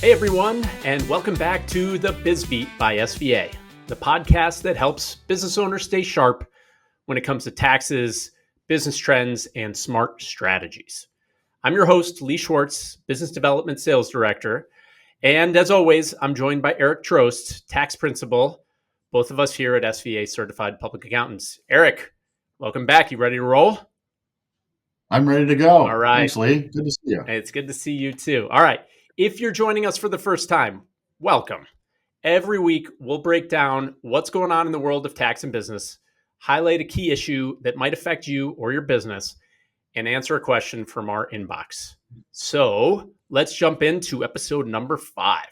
Hey everyone, and welcome back to the Biz Beat by SVA, the podcast that helps business owners stay sharp when it comes to taxes, business trends, and smart strategies. I'm your host, Lee Schwartz, Business Development Sales Director, and as always, I'm joined by Eric Trost, Tax Principal, both of us here at SVA Certified Public Accountants. Eric, welcome back. You ready to roll? I'm ready to go. All right. Thanks, Lee. Good to see you. It's good to see you too. All right. If you're joining us for the first time, welcome. Every week, we'll break down what's going on in the world of tax and business, highlight a key issue that might affect you or your business, and answer a question from our inbox. So let's jump into episode number 5.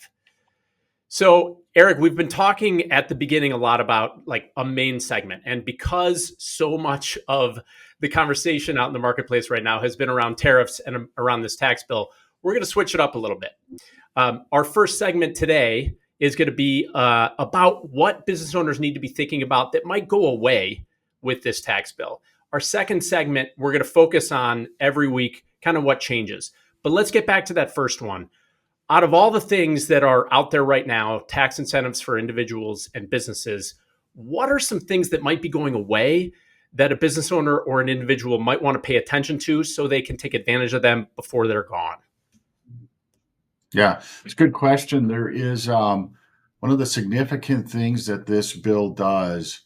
So, Eric, we've been talking at the beginning a lot about like a main segment. And because so much of the conversation out in the marketplace right now has been around tariffs and around this tax bill, we're going to switch it up a little bit. Our first segment today is going to be about what business owners need to be thinking about that might go away with this tax bill. Our second segment, we're going to focus on every week kind of what changes. But let's get back to that first one. Out of all the things that are out there right now, tax incentives for individuals and businesses, what are some things that might be going away that a business owner or an individual might want to pay attention to so they can take advantage of them before they're gone? Yeah, it's a good question. There is one of the significant things that this bill does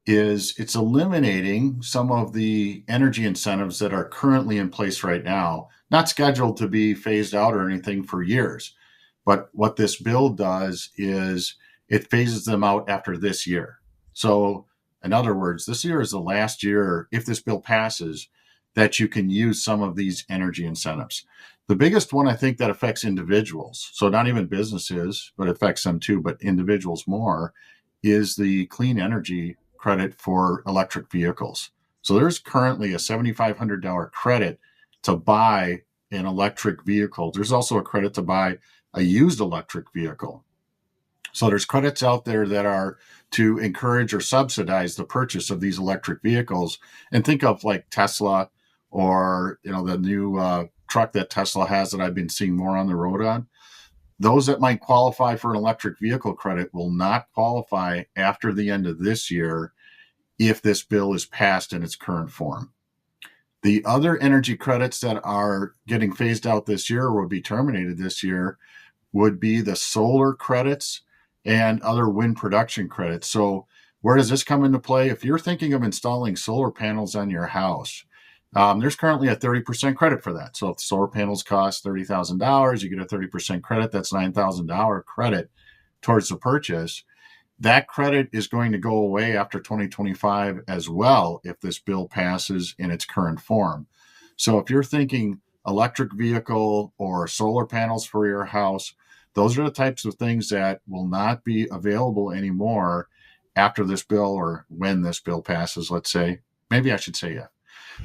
is it's eliminating some of the energy incentives that are currently in place right now, not scheduled to be phased out or anything for years. But what this bill does is it phases them out after this year. So in other words, this year is the last year, if this bill passes, that you can use some of these energy incentives. The biggest one, I think, that affects individuals, so not even businesses, but affects them too, but individuals more, is the clean energy credit for electric vehicles. So there's currently a $7,500 credit to buy an electric vehicle. There's also a credit to buy a used electric vehicle. So there's credits out there that are to encourage or subsidize the purchase of these electric vehicles. And think of like Tesla or, the new truck that Tesla has that I've been seeing more on the road on. Those that might qualify for an electric vehicle credit will not qualify after the end of this year if this bill is passed in its current form. The other energy credits that are getting phased out this year or will be terminated this year would be the solar credits and other wind production credits. So where does this come into play? If you're thinking of installing solar panels on your house, there's currently a 30% credit for that. So if the solar panels cost $30,000, you get a 30% credit. That's $9,000 credit towards the purchase. That credit is going to go away after 2025 as well if this bill passes in its current form. So if you're thinking electric vehicle or solar panels for your house, those are the types of things that will not be available anymore after this bill or when this bill passes, let's say. Maybe I should say yeah.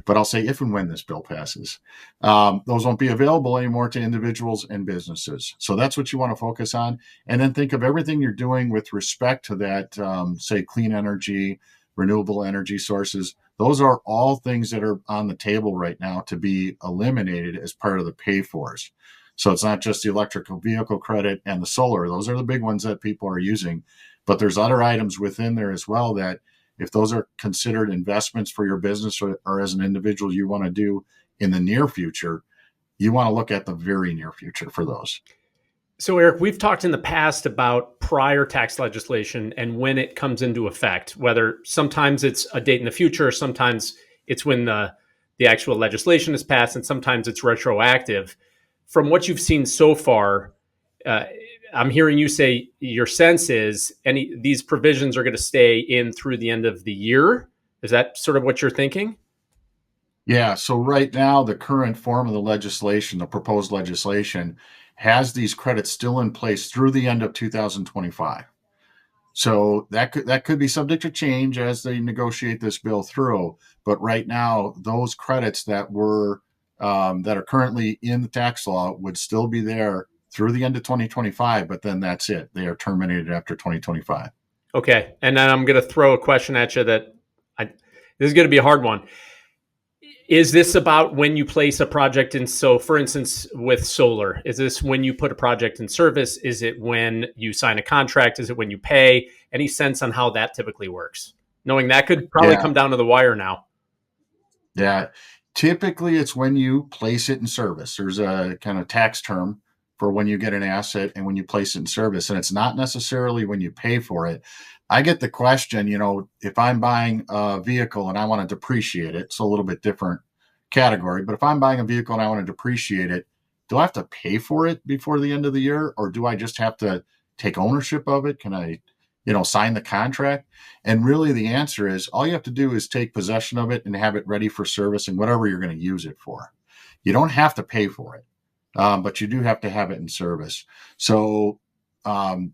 But I'll say if and when this bill passes. Those won't be available anymore to individuals and businesses. So that's what you want to focus on. And then think of everything you're doing with respect to that, say, clean energy, renewable energy sources. Those are all things that are on the table right now to be eliminated as part of the pay-fors. So it's not just the electrical vehicle credit and the solar. Those are the big ones that people are using. But there's other items within there as well that if those are considered investments for your business or as an individual you want to do in the near future, you want to look at the very near future for those. So, Eric, we've talked in the past about prior tax legislation and when it comes into effect, whether sometimes it's a date in the future, sometimes it's when the actual legislation is passed, and sometimes it's retroactive. From what you've seen so far, I'm hearing you say your sense is these provisions are going to stay in through the end of the year. Is that sort of what you're thinking? Yeah. So right now, the current form of the legislation, the proposed legislation, has these credits still in place through the end of 2025. So that could be subject to change as they negotiate this bill through. But right now, those credits that are currently in the tax law would still be there through the end of 2025, but then that's it. They are terminated after 2025. Okay. And then I'm going to throw a question at you this is going to be a hard one. Is this about when you place a project in? So, for instance, with solar, is this when you put a project in service? Is it when you sign a contract? Is it when you pay? Any sense on how that typically works? Knowing that could probably Yeah. come down to the wire now. Yeah. Typically, it's when you place it in service. There's a kind of tax term for when you get an asset and when you place it in service. And it's not necessarily when you pay for it. I get the question, if I'm buying a vehicle and I want to depreciate it, it's a little bit different category. But if I'm buying a vehicle and I want to depreciate it, do I have to pay for it before the end of the year? Or do I just have to take ownership of it? Can I, sign the contract? And really, the answer is all you have to do is take possession of it and have it ready for service and whatever you're going to use it for. You don't have to pay for it, but you do have to have it in service. So,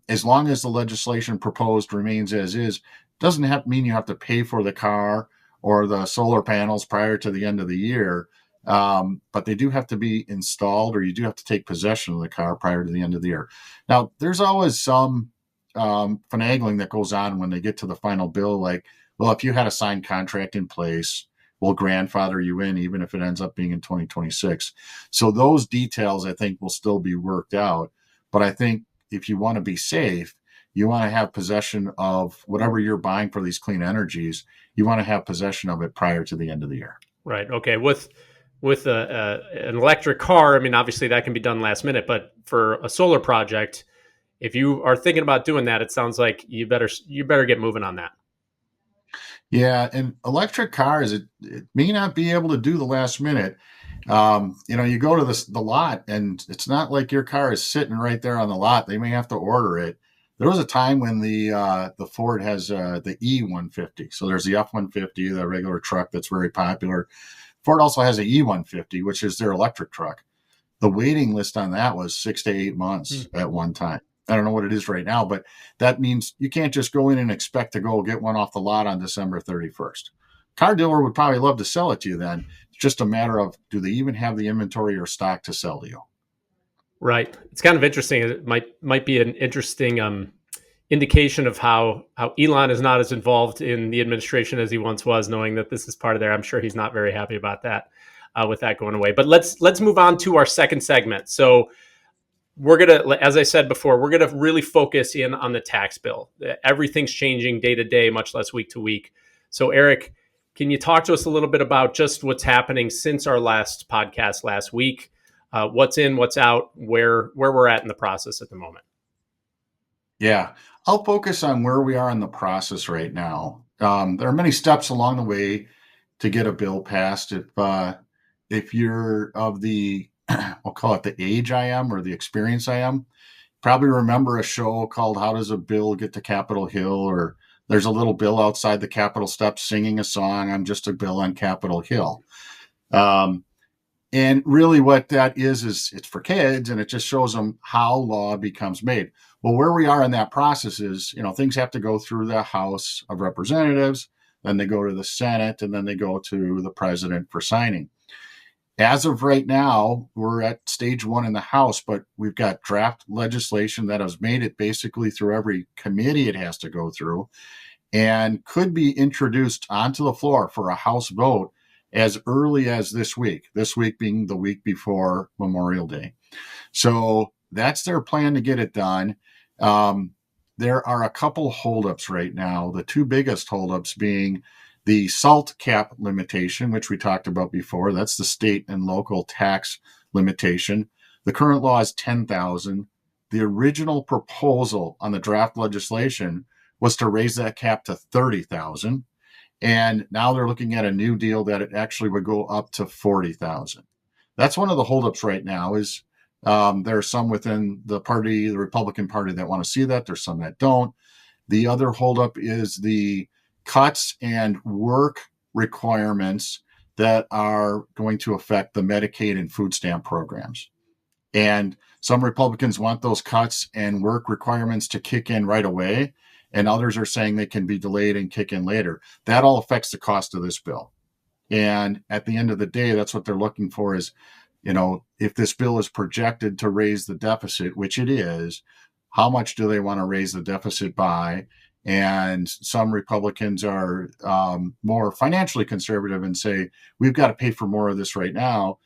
as long as the legislation proposed remains as is, doesn't have mean you have to pay for the car or the solar panels prior to the end of the year. But they do have to be installed, or you do have to take possession of the car prior to the end of the year. Now, there's always some finagling that goes on when they get to the final bill. Like, well, if you had a signed contract in place, we'll grandfather you in, even if it ends up being in 2026. So those details, I think, will still be worked out. But I think if you want to be safe, you want to have possession of whatever you're buying for these clean energies. You want to have possession of it prior to the end of the year. Right. Okay. With an electric car, I mean, obviously that can be done last minute, but for a solar project, if you are thinking about doing that, it sounds like you better get moving on that. Yeah, and electric cars, it may not be able to do the last minute. You go to the lot, and it's not like your car is sitting right there on the lot. They may have to order it. There was a time when the Ford has the E150. So there's the F-150, the regular truck that's very popular. Ford also has a E150, which is their electric truck. The waiting list on that was 6 to 8 months at one time. I don't know what it is right now, but that means you can't just go in and expect to go get one off the lot on December 31st. Car dealer would probably love to sell it to you then. It's just a matter of, do they even have the inventory or stock to sell to you? Right. It's kind of interesting. It might be an interesting indication of how Elon is not as involved in the administration as he once was, knowing that this is part of there. I'm sure he's not very happy about that, with that going away. But let's move on to our second segment. So we're gonna, as I said before, we're gonna really focus in on the tax bill. Everything's changing day to day, much less week to week. So, Eric, can you talk to us a little bit about just what's happening since our last podcast last week? What's in, what's out, where we're at in the process at the moment? Yeah, I'll focus on where we are in the process right now. There are many steps along the way to get a bill passed. If you're of the, I'll call it the age I am or the experience I am, probably remember a show called How Does a Bill Get to Capitol Hill? Or there's a little bill outside the Capitol steps singing a song, I'm just a bill on Capitol Hill. And really what that is it's for kids, and it just shows them how law becomes made. Well, where we are in that process is, things have to go through the House of Representatives, then they go to the Senate, and then they go to the president for signing. As of right now, we're at stage one in the House, but we've got draft legislation that has made it basically through every committee it has to go through and could be introduced onto the floor for a House vote as early as this week being the week before Memorial Day. So that's their plan to get it done. There are a couple holdups right now. The two biggest holdups being the SALT cap limitation, which we talked about before. That's the state and local tax limitation. The current law is 10,000. The original proposal on the draft legislation was to raise that cap to 30,000. And now they're looking at a new deal that it actually would go up to 40,000. That's one of the holdups right now is there are some within the party, the Republican Party, that want to see that. There's some that don't. The other holdup is the cuts and work requirements that are going to affect the Medicaid and food stamp programs. And some Republicans want those cuts and work requirements to kick in right away, and others are saying they can be delayed and kick in later. That all affects the cost of this bill. And at the end of the day, that's what they're looking for is, if this bill is projected to raise the deficit, which it is, how much do they want to raise the deficit by? And some Republicans are more financially conservative and say, we've got to pay for more of this right now.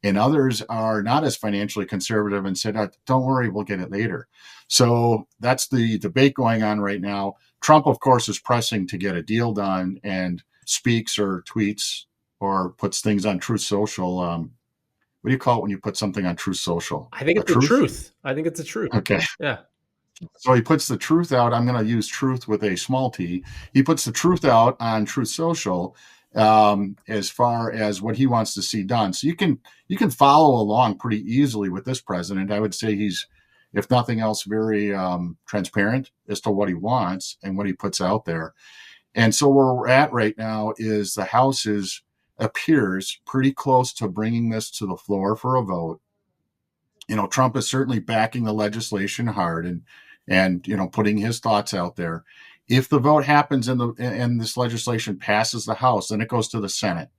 And others are not as financially conservative and said, don't worry, we'll get it later. So that's the debate going on right now. Trump, of course, is pressing to get a deal done and speaks or tweets or puts things on Truth Social. What do you call it when you put something on Truth Social? I think it's the truth. I think it's the truth. Okay. Yeah. So he puts the truth out. I'm going to use truth with a small t. He puts the truth out on Truth Social as far as what he wants to see done. So you can follow along pretty easily with this president. I would say he's, if nothing else, very transparent as to what he wants and what he puts out there. And so where we're at right now is the House appears pretty close to bringing this to the floor for a vote. Trump is certainly backing the legislation hard and putting his thoughts out there. If the vote happens and this legislation passes the House, then it goes to the Senate,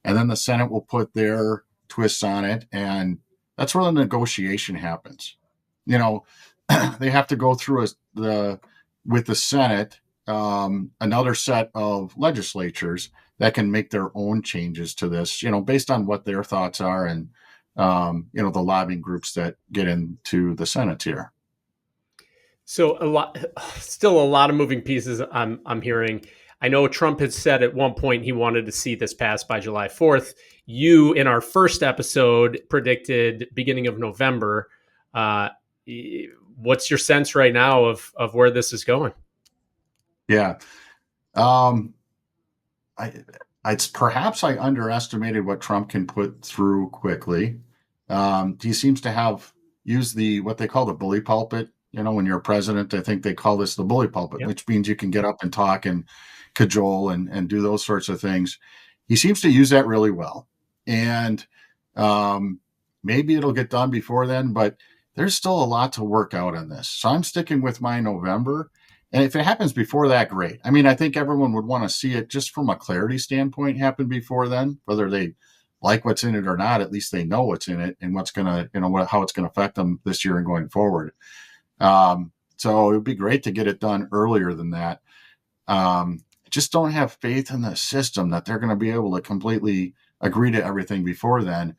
and then the Senate will put their twists on it, and that's where the negotiation happens. They have to go through with the Senate another set of legislatures that can make their own changes to this, based on what their thoughts are and the lobbying groups that get into the Senate here. So still a lot of moving pieces I'm hearing. I know Trump had said at one point he wanted to see this passed by July 4th. You, in our first episode, predicted beginning of November. What's your sense right now of where this is going? Yeah. Perhaps I underestimated what Trump can put through quickly. He seems to have used what they call the bully pulpit. When you're a president, I think they call this the bully pulpit, which means you can get up and talk and cajole and do those sorts of things. He seems to use that really well. And maybe it'll get done before then, but there's still a lot to work out on this. So I'm sticking with my November. And if it happens before that, great. I mean, I think everyone would want to see it just from a clarity standpoint happen before then, whether they like what's in it or not. At least they know what's in it and what's going to, how it's going to affect them this year and going forward. So it would be great to get it done earlier than that. Just don't have faith in the system that they're going to be able to completely agree to everything before then.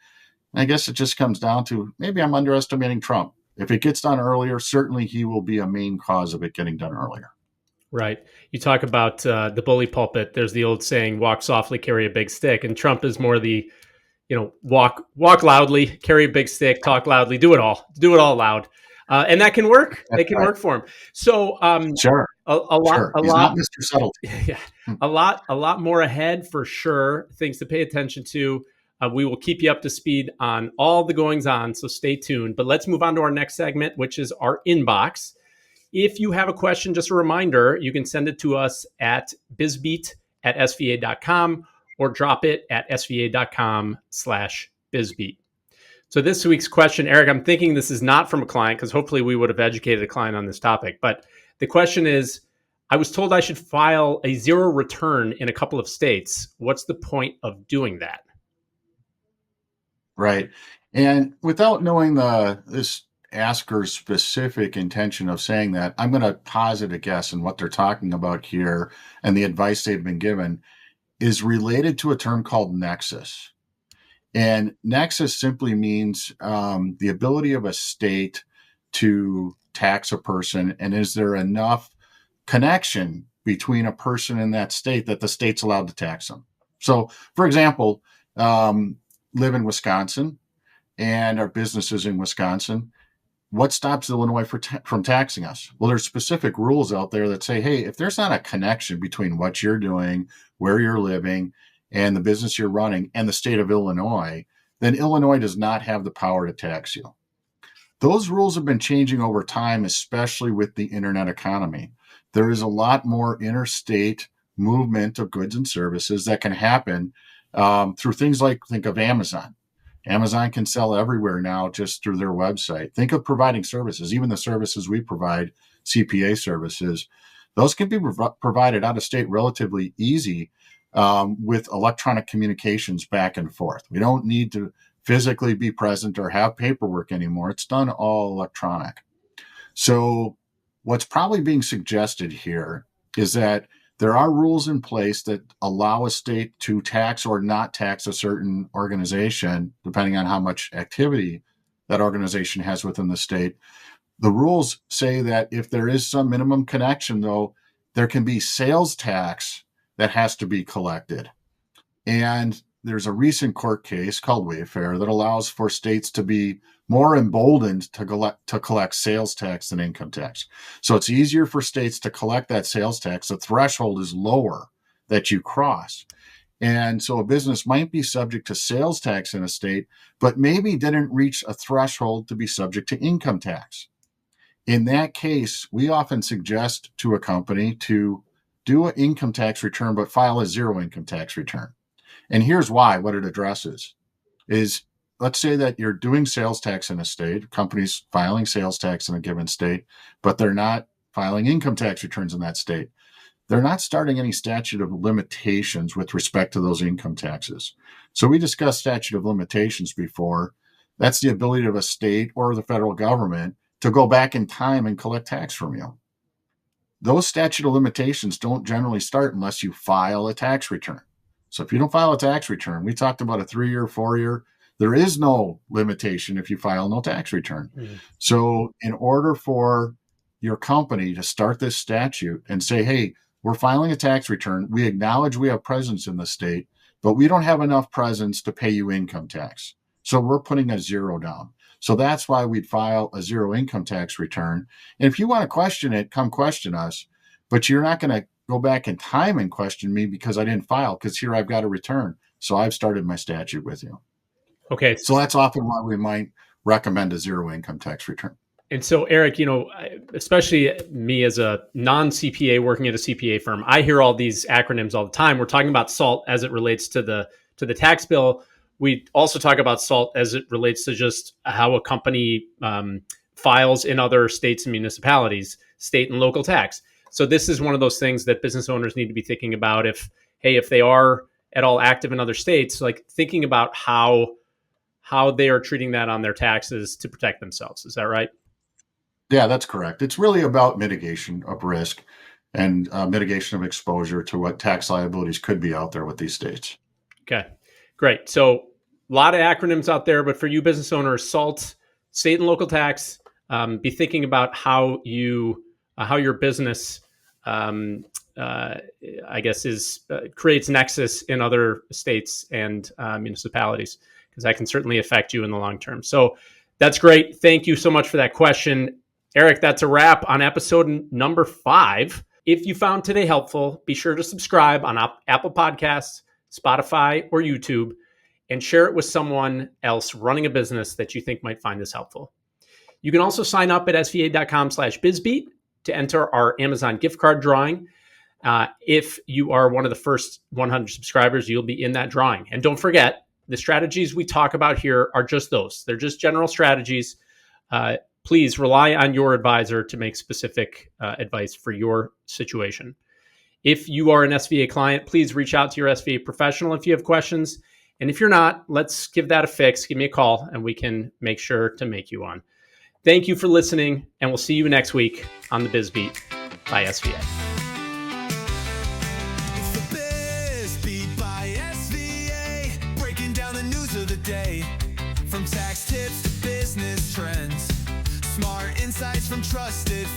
And I guess it just comes down to maybe I'm underestimating Trump. If it gets done earlier, certainly he will be a main cause of it getting done earlier. Right. You talk about the bully pulpit. There's the old saying, walk softly, carry a big stick. And Trump is more the, walk loudly, carry a big stick, talk loudly, do it all loud. And that can work. It can work for him. So sure. A lot. He's not Mr. Subtlety. Yeah. A lot more ahead for sure. Things to pay attention to. We will keep you up to speed on all the goings on, so stay tuned. But let's move on to our next segment, which is our inbox. If you have a question, just a reminder, you can send it to us at bizbeat@sva.com or drop it at sva.com/bizbeat. So this week's question, Eric, I'm thinking this is not from a client because hopefully we would have educated a client on this topic. But the question is, I was told I should file a zero return in a couple of states. What's the point of doing that? Right. And without knowing this asker's specific intention of saying that, I'm going to posit a guess, and what they're talking about here and the advice they've been given is related to a term called nexus. And nexus simply means the ability of a state to tax a person, and is there enough connection between a person in that state that the state's allowed to tax them. So, for example, live in Wisconsin and our businesses in Wisconsin. What stops Illinois from taxing us? Well, there's specific rules out there that say, hey, if there's not a connection between what you're doing, where you're living, and the business you're running and the state of Illinois, then Illinois does not have the power to tax you. Those rules have been changing over time, especially with the internet economy. There is a lot more interstate movement of goods and services that can happen through things like, think of Amazon. Amazon can sell everywhere now just through their website. Think of providing services, even the services we provide, CPA services. Those can be provided out of state relatively easy with electronic communications back and forth. We don't need to physically be present or have paperwork anymore. It's done all electronic. So what's probably being suggested here is that there are rules in place that allow a state to tax or not tax a certain organization, depending on how much activity that organization has within the state. The rules say that if there is some minimum connection, though, there can be sales tax that has to be collected. And there's a recent court case called Wayfair that allows for states to be more emboldened to collect sales tax than income tax. So it's easier for states to collect that sales tax. The threshold is lower that you cross. And so a business might be subject to sales tax in a state, but maybe didn't reach a threshold to be subject to income tax. In that case, we often suggest to a company to do an income tax return, but file a zero income tax return. And here's why, what it addresses is, let's say that you're doing sales tax in a state, companies filing sales tax in a given state, but they're not filing income tax returns in that state. They're not starting any statute of limitations with respect to those income taxes. So we discussed statute of limitations before. That's the ability of a state or the federal government to go back in time and collect tax from you. Those statute of limitations don't generally start unless you file a tax return. So if you don't file a tax return, we talked about a 3-year, 4-year, there is no limitation if you file no tax return. Mm-hmm. So in order for your company to start this statute and say, hey, we're filing a tax return, we acknowledge we have presence in the state, but we don't have enough presence to pay you income tax. So we're putting a zero down. So that's why we'd file a zero income tax return. And if you want to question it, come question us, but you're not going to go back in time and question me because I didn't file, because here I've got a return. So I've started my statute with you. Okay. So that's often why we might recommend a zero income tax return. And so, Eric, especially me as a non-CPA working at a CPA firm, I hear all these acronyms all the time. We're talking about SALT as it relates to the tax bill. We also talk about SALT as it relates to just how a company files in other states and municipalities, state and local tax. So this is one of those things that business owners need to be thinking about if they are at all active in other states, like thinking about how they are treating that on their taxes to protect themselves. Is that right? Yeah, that's correct. It's really about mitigation of risk and mitigation of exposure to what tax liabilities could be out there with these states. Okay, great. So a lot of acronyms out there, but for you business owners, SALT, state and local tax, be thinking about how your business, creates nexus in other states and municipalities, because that can certainly affect you in the long term. So that's great. Thank you so much for that question. Eric, that's a wrap on episode number 5. If you found today helpful, be sure to subscribe on Apple Podcasts, Spotify, or YouTube, and share it with someone else running a business that you think might find this helpful. You can also sign up at sva.com/bizbeat to enter our Amazon gift card drawing. If you are one of the first 100 subscribers, you'll be in that drawing. And don't forget, the strategies we talk about here are just those. They're just general strategies. Please rely on your advisor to make specific advice for your situation. If you are an SVA client, please reach out to your SVA professional if you have questions. And if you're not, let's give that a fix. Give me a call and we can make sure to make you one. Thank you for listening, and we'll see you next week on the Biz Beat by SVA. It's the Biz Beat by SVA, breaking down the news of the day, from tax tips to business trends, smart insights from trusted